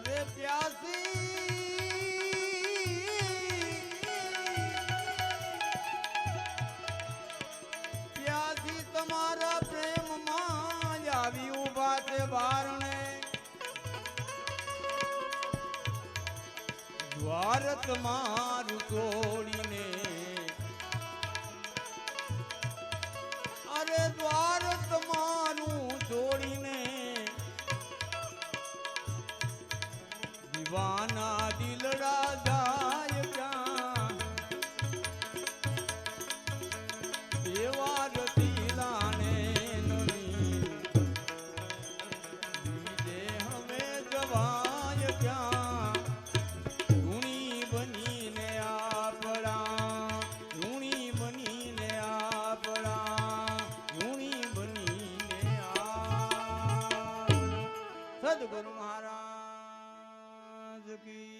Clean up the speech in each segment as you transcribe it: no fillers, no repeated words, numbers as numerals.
અરે પ્યાસી તમારા પ્રેમમાં આવી ઉભા છે બારણે દ્વાર તમારું તોડીને અરે દ્વાર તમારું તોડીને દીવાના દિલડા જાય ક્યાં એવા રતીલાને નવી બીજે હવે જવાય ક્યાં ઋણી બનીને આપણા ઋણી બનીને આપણા ઋણી બનીને સદગુરુ મહારાજ કી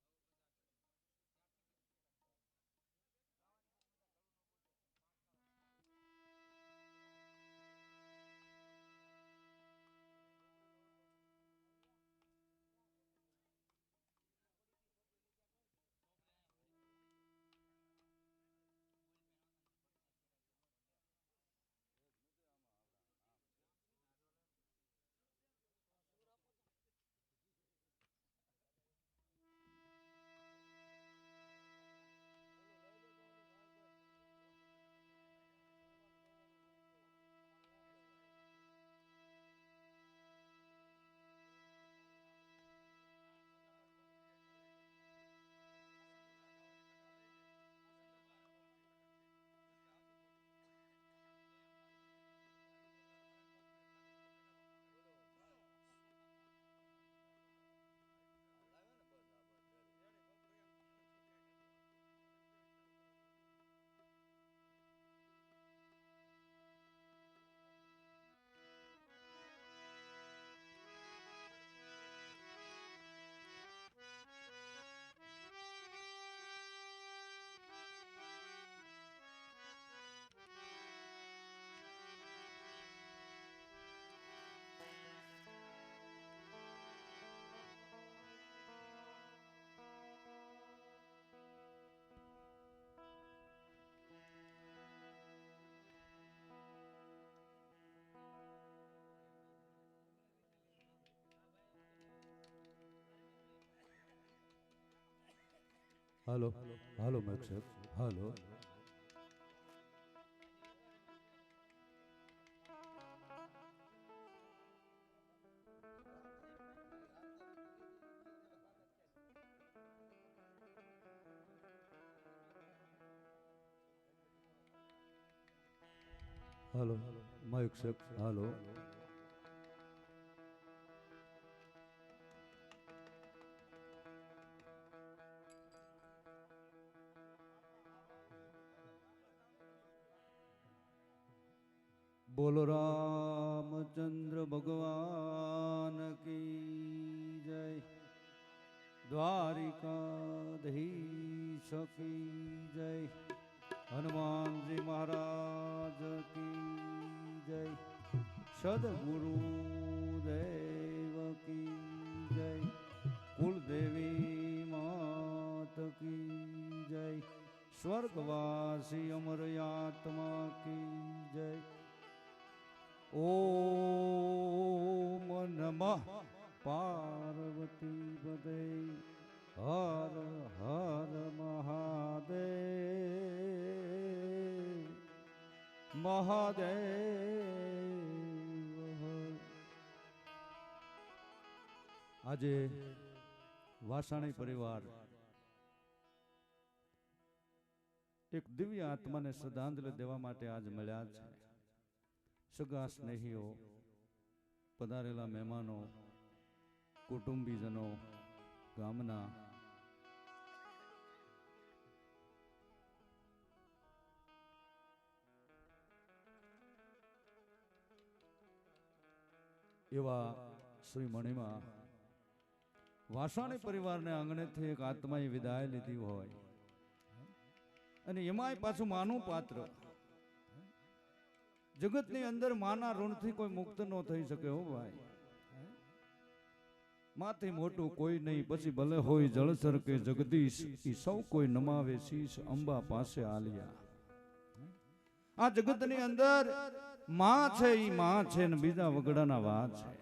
બસ આમનો કરી હાલો હાલો મેક સાહેબ હાલો હાલો માઇક સાહેબ હાલો બોલો રામચંદ્ર ભગવાન કી જય. દ્વારિકાધીશ કી જય. હનુમાનજી મહારાજ કી જય. સદગુરુ દેવ કી જય. કુલદેવી માત કી જય. સ્વર્ગવાસી અમર આત્મા કી જય. ઓમ નમઃ પાર્વતી પદે. હર હર મહાદેવ મહાદેવ. આજે વાસાણી પરિવાર એક દિવ્ય આત્માને શ્રદ્ધાંજલિ દેવા માટે આજ મળ્યા છે. સગા સ્નેહીઓ, પધારેલા મહેમાનો, કુટુંબીજનો, ગામના એવા શ્રી મણિમાં વાસાણી પરિવારને આંગણેથી એક આત્માએ વિદાય લીધી હોય અને એમાંય પાછું માનું પાત્ર. જગતની અંદર માના ઋણથી કોઈ મુક્ત ન થઈ શકે હો ભાઈ. માથી મોટું કોઈ નહીં, પછી ભલે હોય જળસર કે જગદીશ, ઈ સૌ કોઈ નમાવે શીશ અંબા પાસે આલિયા. આ જગતની અંદર માં છે, ઈ માં છે ને બીજા વગડાના વા છે.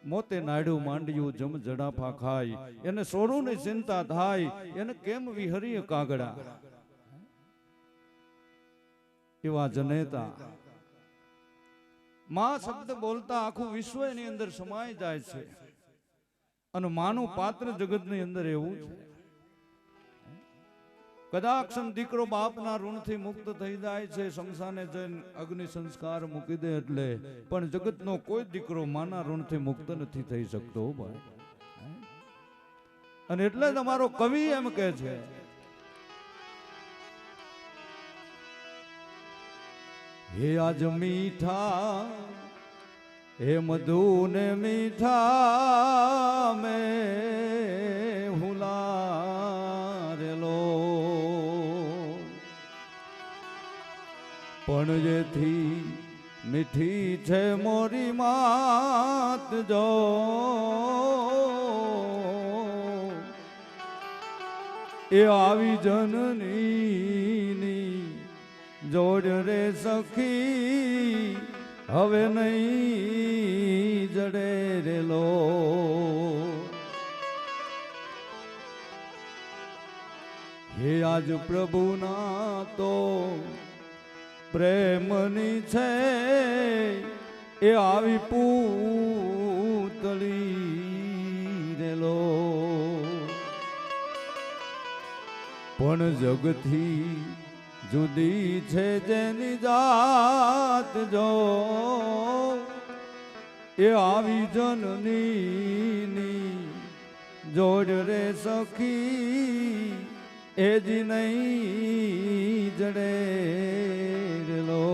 મોતે નાડ્યું માંડ્યું જમ જડાફા ખાય, એને સોરું ની ચિંતા થાય, એને કેમ વિહરીએ કાગડા. એવા જનેતા માં શબ્દ બોલતા આખું વિશ્વ એની અંદર સમાઈ જાય છે. અને માનું પાત્ર જગતની અંદર એવું છે. કદાચ દીકરો બાપના ઋણથી મુક્ત થઈ જાય છે, શમશાને જઈને અગ્નિ સંસ્કાર મૂકી દે એટલે, પણ જગતનો કોઈ દીકરો માના ઋણથી મુક્ત નથી થઈ શકતો ભાઈ. અને એટલે જ અમારો કવિ એમ કહે છે, હે આજ મીઠા હે મધુ ને મીઠા મેં હુલારેલો, પણ જેથી મીઠી છે મોરી માત જો, એ આવી જનની જોડ રે સખી હવે નહીં જડે રેલો. હે આજ પ્રભુના તો પ્રેમની છે એ આવી પૂતળી રેલો, પણ જગથી જુદી છે જેની જાત જો, એ આવી જનની જોડ રે સખી એ જ નહીં જડે રેલો.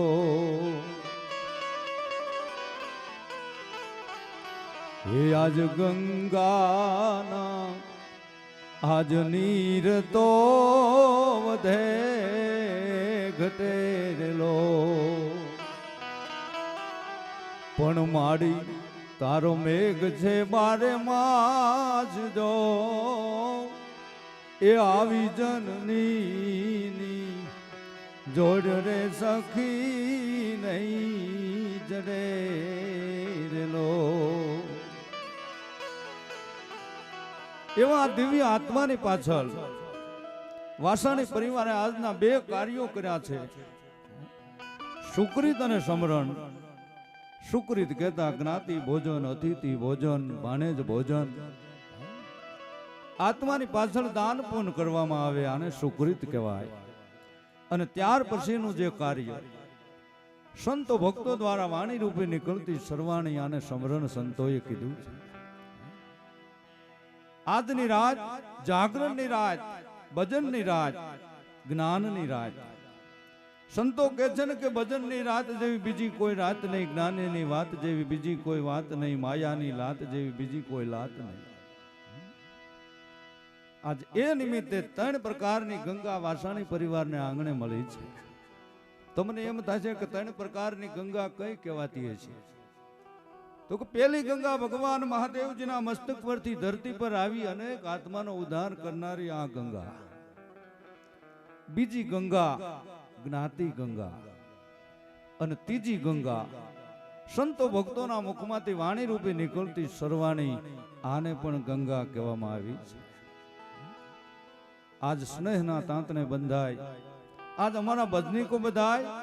હે આજ ગંગાના આજ નીર તો વધે ઘટેલો, પણ માડી તારો મેઘ છે બારે માજ જો, એ આવી જનની જોડ રે સખી નહીં જડે રેલો. એવા દિવ્ય આત્માની પાછળ વાસાણી પરિવારે આજના બે કાર્યો કર્યા છે, સુકૃત અને સમરણ. સુકૃત કહેતા જ્ઞાતિ ભોજન, અતિથિ ભોજન, ભાણેજ ભોજન. આત્માની પાછળ દાન પૂન કરવામાં આવે, આને સુકૃત કહેવાય. અને ત્યાર પછીનું જે કાર્ય સંતો ભક્તો દ્વારા વાણી રૂપે નીકળતી સરવાણી, આને સમરણ સંતોએ કીધું છે. આજની રાત જાગરણની રાત, ભજનની રાત, જ્ઞાનની રાત. સંતો કહે છે ને કે ભજનની રાત જેવી બીજી કોઈ રાત નહીં, જ્ઞાનની વાત જેવી બીજી કોઈ વાત નહીં, માયાની લાત જેવી બીજી કોઈ લાત નહીં. આજ એ નિમિત્તે 3 પ્રકારની ગંગા વાસાણી પરિવારને આંગણે મળી છે. તમને એમ થશે કે 3 પ્રકારની ગંગા કઈ કહેવાતી હશે? તો કે પહેલી ગંગા ભગવાન મહાદેવજીના મસ્તક પરથી ધરતી પર આવી અનેક આત્માનો ઉદ્ધાર કરનારી આ ગંગા. બીજી ગંગા જ્ઞાતિ ગંગા, અને ત્રીજી ગંગા સંતો ભક્તોના મુખમાંથી વાણી રૂપે નીકળતી સરવાણી, આને પણ ગંગા કહેવામાં આવી છે. આજ સ્નેહના તાંતને બંધાય, આજ અમારા ભજનીકો બધાય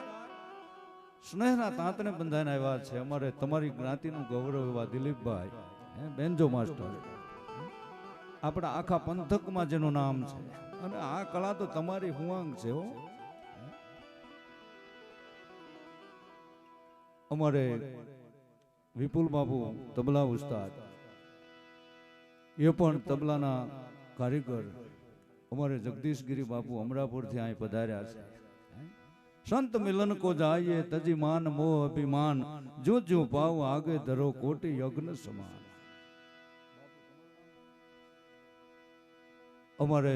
સ્નેહના તાંતને બંધાઈને આવ્યા છે. અમારે તમારી જ્ઞાતિનું ગૌરવ એવા દિલીપભાઈ બેન્જો માસ્ટર, આપણા આખા પંથકમાં જેનું નામ છે, અને આ કળા તો તમારી હુઆંગ છે હો. અમારે વિપુલ બાપુ તબલા ઉસ્તાદ, એ પણ તબલાના કારીગર, અમારે જગદીશગીરી બાપુ અમરાપુરથી અહીં પધાર્યા છે. સંત મિલન કો જાઈએ તજી માન મોહ અભિમાન, જો જો પાવ આગે ધરો કોટી યજ્ઞ સમાન. અમારે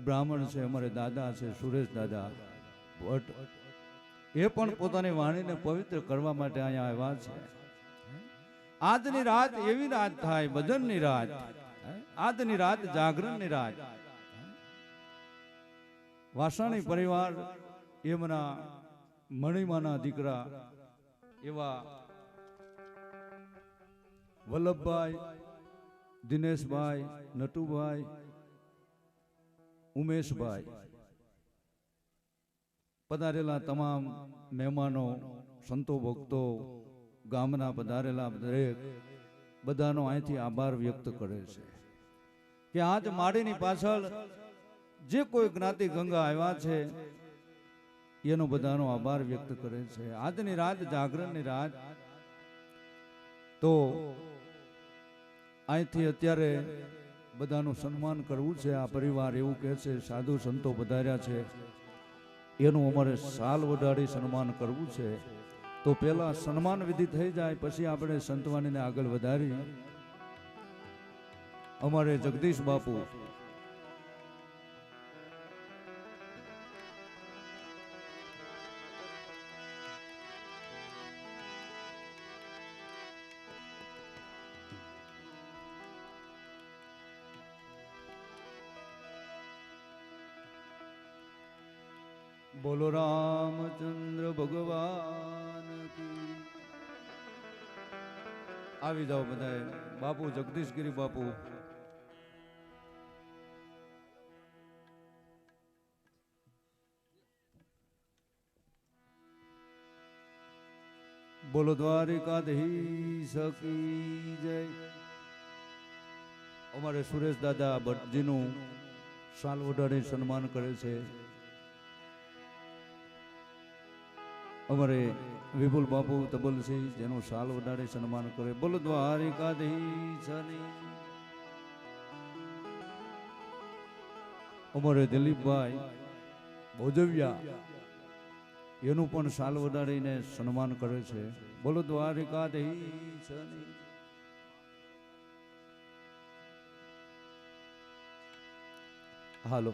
બ્રાહ્મણ છે, અમારે દાદા છે સુરેશ દાદા ભટ્ટ, એ પણ પોતાની વાણીને પવિત્ર કરવા માટે અહીંયા આવ્યા છે. આજની રાત એવી રાત થાય, ભજનની રાત, આજની રાત જાગરણની રાત. વાસાણી પરિવાર એમના મણિમાના દીકરા એવા વલ્લભભાઈ, દિનેશભાઈ, નટુભાઈ, ઉમેશભાઈ, પધારેલા તમામ મહેમાનો, સંતો ભક્તો, ગામના પધારેલા દરેક બધાનો અહીંથી આભાર વ્યક્ત કરે છે કે આજ માડીની પાછળ જે કોઈ જ્ઞાતિ ગંગા આવ્યા છે એનો બધાનો આભાર વ્યક્ત કરે છે. આજની રાત જાગરણની રાત, તો અહીંથી અત્યારે બધાનું સન્માન કરવું છે. આ પરિવાર એવું કહે છે, સાધુ સંતો પધાર્યા છે, એનું અમારે સાલ વડાડી સન્માન કરવું છે. તો પહેલા સન્માન વિધિ થઈ જાય, પછી આપણે સંતવાણીને આગળ વધારી. અમારે જગદીશ બાપુ બોલો રામચંદ્ર ભગવાન કી. આવી જાઓ બધાએ. બાપુ જગદીશગીરી બાપુ, બોલો દ્વારિકાધીશ કી જય. અમારે સુરેશ દાદા ભટ્ટજીનું સાલ ઓઢાડી સન્માન કરે છે. અમારે વિપુલ બાપુ તબલસિંહ જેનું સાલ વડાડી સન્માન કરે. બોલો દ્વારિકાધીશની. અમારે દિલીપભાઈ ભોજવિયા, એનું પણ સાલ વડાડીને સન્માન કરે છે. બોલો દ્વારિકાધીશની. હાલો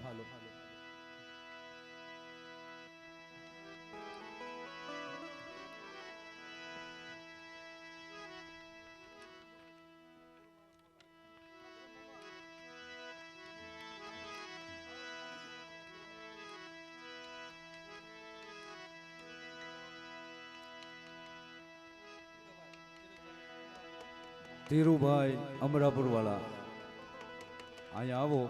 ધીરુભાઈ અમરાપુર વાળા, અહીંયા આવો.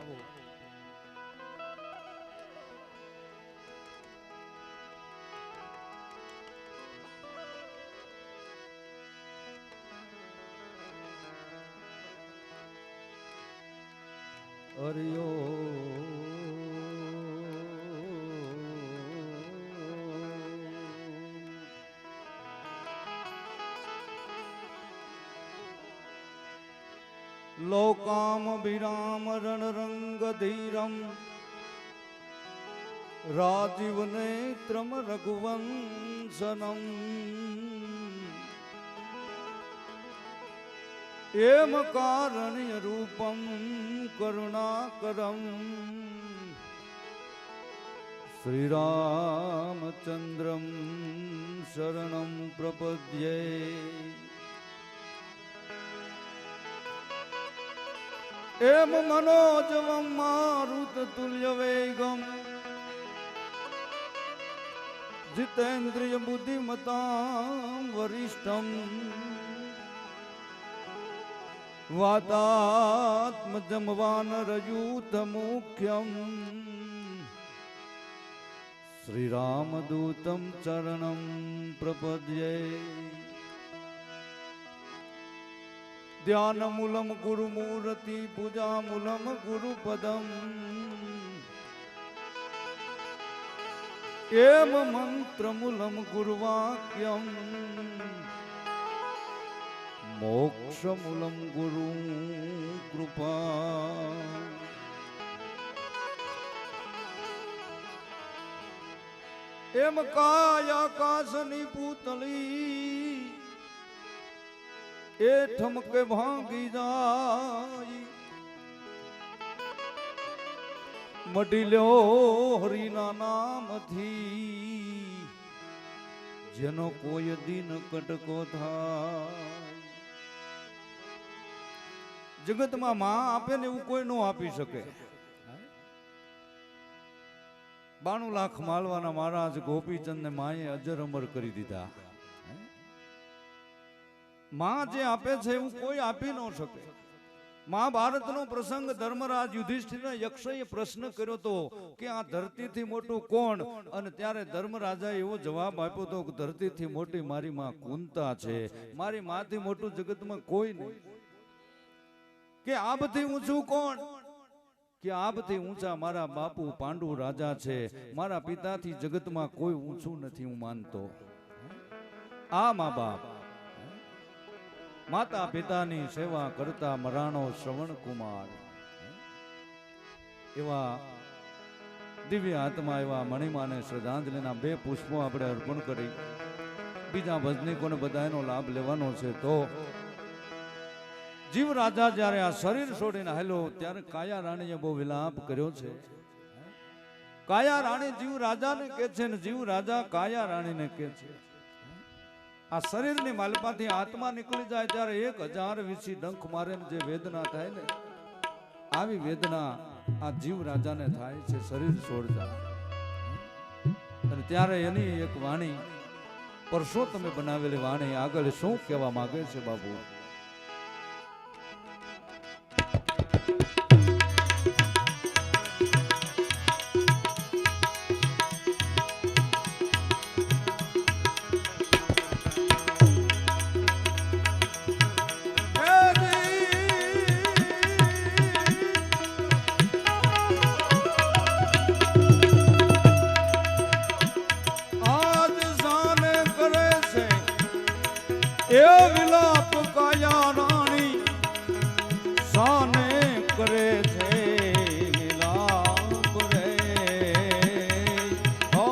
હરિયો લોકામ વિરામ રણ રંગ ધીરમ રાજીવ નેત્રમ રઘુવંશનમ એમ કારણ્ય રૂપમ કરુણાકરમ શ્રી રામચંદ્રમ શરણમ પ્રપદ્યે એમ મનોજવમ મારુત તુલ્ય વેગમ જીતેન્દ્રિય બુદ્ધિમતામ વરિષ્ઠમ વાતાત્મજમ વાનરયુત મુખ્યમ શ્રી રામદૂતમ ચરણમ પ્રપદ્યે ધ્યાનમૂલમ ગુરુમૂર્તિ પૂજામૂલમ ગુરુપદમ એમ મંત્રમૂલમ ગુરુવાક્યમ મોક્ષમૂલમ ગુરુ કૃપા એમ કાય આકાશની પૂતળી એ ઠમકે ભાંગી જાય મઢી લ્યો હરિના નામથી જેનો કોઈ દિન કટકો થાય જગતમાં માં આપે ને એવું કોઈ ન આપી શકે 92 લાખ માલવાના મહારાજ ગોપીચંદ ને માએ અજર અમર કરી દીધા માં જે આપે છે એવું કોઈ આપી ન શકે મહાભારતનો પ્રસંગ ધર્મરાજ યુધિષ્ઠિરને યક્ષએ પ્રશ્ન કર્યો તો કે આ ધરતીથી મોટું કોણ અને ત્યારે ધર્મરાજાએ એવો જવાબ આપ્યો તો કે ધરતીથી મોટી મારી માં કુંતા છે મારી માથી મોટું જગતમાં કોઈ નહીં કે આબથી ઊંચું કોણ કે આબથી ઊંચા મારા બાપુ પાંડુ રાજા છે મારા પિતાથી જગતમાં કોઈ ઊંચું નથી હું માનતો આ મા બાપ માતા પિતાની સેવા કરતા મરાણો શ્રવણ કુમાર એવા દિવ્ય આત્મા એવા મણિમાને શ્રદ્ધાંજલિના 2 પુષ્પો આપણે અર્પણ કરી બીજા ભજનીકોને બધાનો લાભ લેવાનો છે તો જીવ રાજા જ્યારે આ શરીર છોડીને હાલ્યો ત્યારે કાયા રાણીએ બહુ વિલાપ કર્યો છે કાયા રાણી જીવ રાજાને કહે છે ને જીવ રાજા કાયા રાણીને કહે છે આ શરીરની માલપાથી આત્મા નીકળી જાય ત્યારે 1020 ડંખ મારે જે વેદના થાય ને આવી વેદના આ જીવ રાજાને થાય છે શરીર છોડતા અને ત્યારે એની એક વાણી પરસોત્તમે બનાવેલી વાણી આગળ શું કહેવા માંગે છે બાબુ એ વિલાપ કાયા રાણી સાને કરે છે વિલાપ રે હો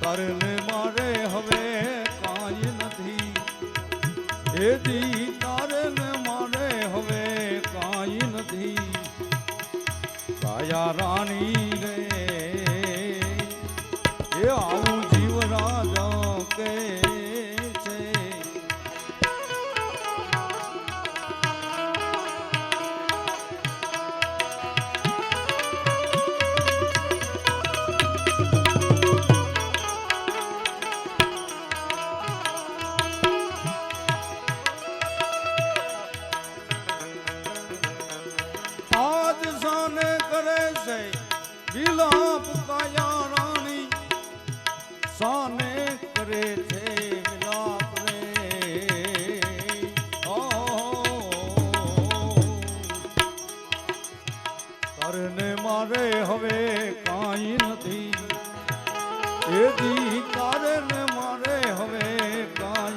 તારને મારે હવે કાંઈ નથી એ દી તારને મારે હવે કાંઈ નથી કાયા રાણી રે એ આવું જીવ રાજા કે છે વિલાપ કાયા રાણી સાને કરે છે વિલાપ રે કરને મારે હવે કાંઈ નથી એ દી તારે મારે હવે કાંઈ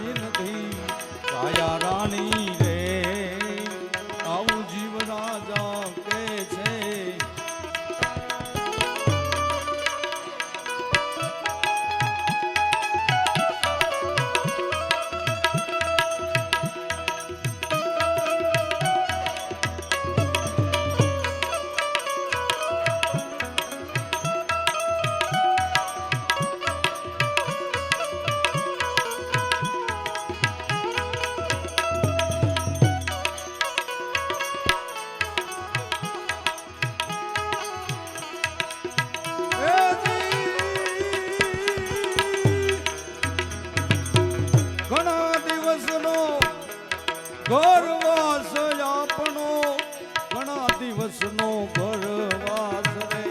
દિવસનો ઘરવાસ રે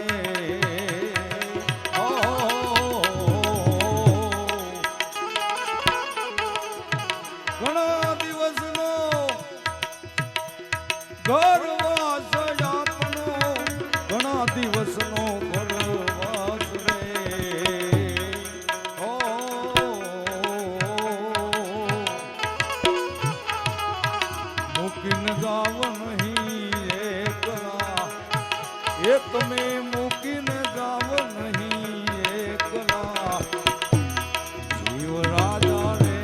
ઘણા દિવસનો ઘરવાસ આપનો ઘણા દિવસનો ઘરવાસ રે મૂકીને જાવ નહીં એકલા એ તમે મૂકીને જાવ નહીં એકલા જીવ રાજા રે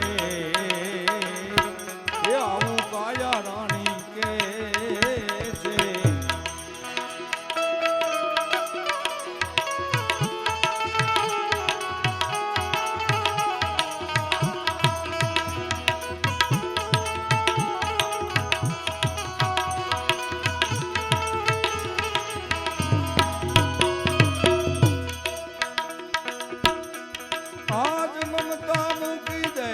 એ આવું કાયા રાણી કે છે આજ મમતા મૂકી દે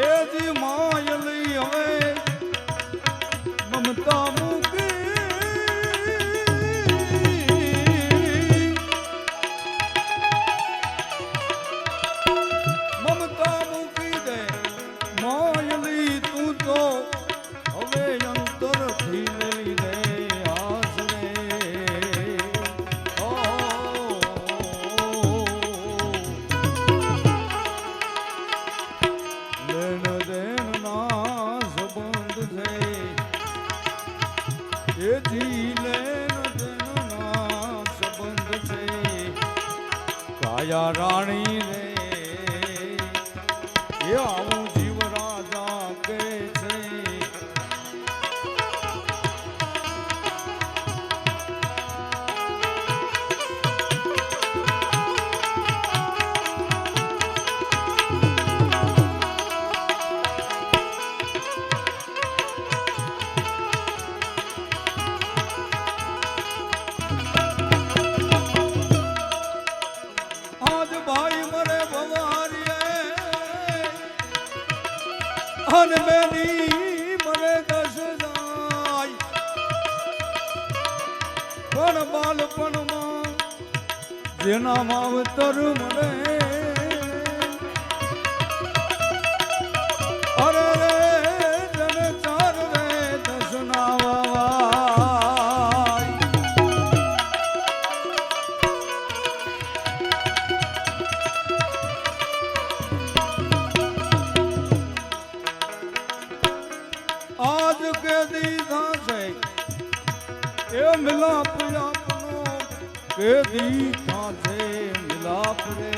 એ જી માયલી હવે મમતા મૂકી મમતા મૂકી દે માયલી તું તો હવે અંતરથી લઈ લે આસરે લેણ દેણ ના સંબંધ છે એ જી લેણ દેણ ના સંબંધ છે કાયા રાણી રે એ આવું જીવ રાજા કે છે આજ ભાઈ મરે ભવારીએ અને બેની મરે દસ જાય પણ બાલપણમાં જેના માવતર મળે અરે રે જને ચાર રે દસ ના વાવાય આજ કે દીધા છે એ મિલાપ આપનો કે દીધા છે મિલાપ રે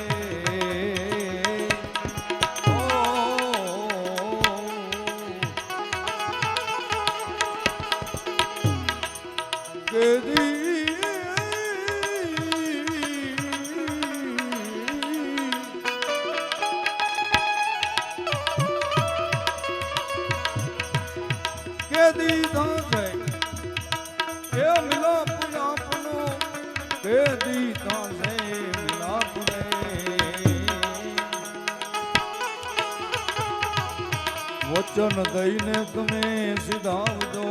કે દીધા છે એ મિલાપ આપનો કે દીધા છે મિલાપ રે વચન દઈને તમે સિધાવજો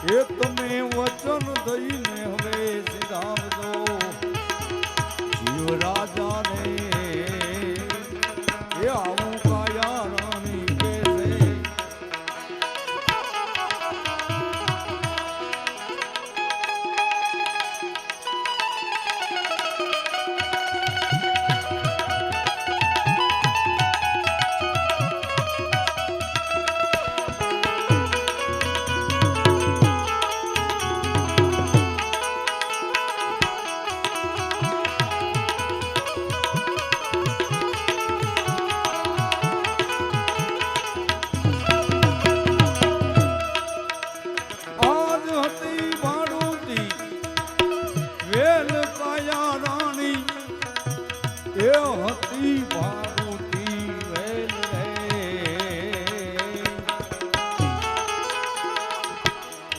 એ તમે વચન દઈને હવે સિધાવજો જીવ રાજા રે એ આવું કાયા રાણી કે છે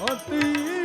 હતી